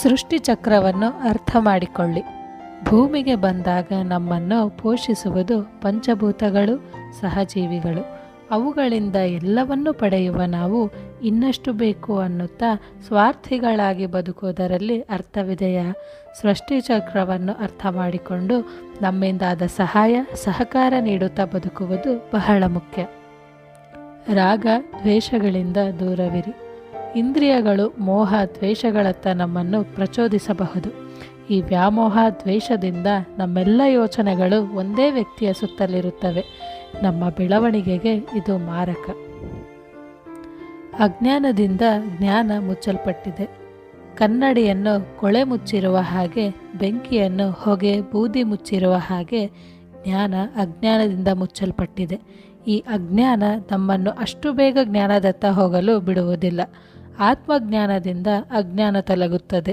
ಸೃಷ್ಟಿ ಚಕ್ರವನ್ನು ಅರ್ಥ ಮಾಡಿಕೊಳ್ಳಿ. ಭೂಮಿಗೆ ಬಂದಾಗ ನಮ್ಮನ್ನು ಪೋಷಿಸುವುದು ಪಂಚಭೂತಗಳು, ಸಹಜೀವಿಗಳು. ಅವುಗಳಿಂದ ಎಲ್ಲವನ್ನೂ ಪಡೆಯುವ ನಾವು ಇನ್ನಷ್ಟು ಬೇಕು ಅನ್ನುತ್ತಾ ಸ್ವಾರ್ಥಿಗಳಾಗಿ ಬದುಕುವುದರಲ್ಲಿ ಅರ್ಥವಿದೆಯಾ? ಸೃಷ್ಟಿ ಚಕ್ರವನ್ನು ಅರ್ಥ ಮಾಡಿಕೊಂಡು ನಮ್ಮಿಂದಾದ ಸಹಾಯ ಸಹಕಾರ ನೀಡುತ್ತಾ ಬದುಕುವುದು ಬಹಳ ಮುಖ್ಯ. ರಾಗ ದ್ವೇಷಗಳಿಂದ ದೂರವಿರಿ. ಇಂದ್ರಿಯಗಳು ಮೋಹ ದ್ವೇಷಗಳತ್ತ ನಮ್ಮನ್ನು ಪ್ರಚೋದಿಸಬಹುದು. ಈ ವ್ಯಾಮೋಹ ದ್ವೇಷದಿಂದ ನಮ್ಮೆಲ್ಲ ಯೋಚನೆಗಳು ಒಂದೇ ವ್ಯಕ್ತಿಯ ಸುತ್ತಲಿರುತ್ತವೆ. ನಮ್ಮ ಬೆಳವಣಿಗೆಗೆ ಇದು ಮಾರಕ. ಅಜ್ಞಾನದಿಂದ ಜ್ಞಾನ ಮುಚ್ಚಲ್ಪಟ್ಟಿದೆ. ಕನ್ನಡಿಯನ್ನು ಕೊಳೆ ಮುಚ್ಚಿರುವ ಹಾಗೆ, ಬೆಂಕಿಯನ್ನು ಹೊಗೆ ಬೂದಿ ಮುಚ್ಚಿರುವ ಹಾಗೆ ಜ್ಞಾನ ಅಜ್ಞಾನದಿಂದ ಮುಚ್ಚಲ್ಪಟ್ಟಿದೆ. ಈ ಅಜ್ಞಾನ ನಮ್ಮನ್ನು ಅಷ್ಟು ಬೇಗ ಜ್ಞಾನದತ್ತ ಹೋಗಲು ಬಿಡುವುದಿಲ್ಲ. ಆತ್ಮಜ್ಞಾನದಿಂದ ಅಜ್ಞಾನ ತೊಲಗುತ್ತದೆ.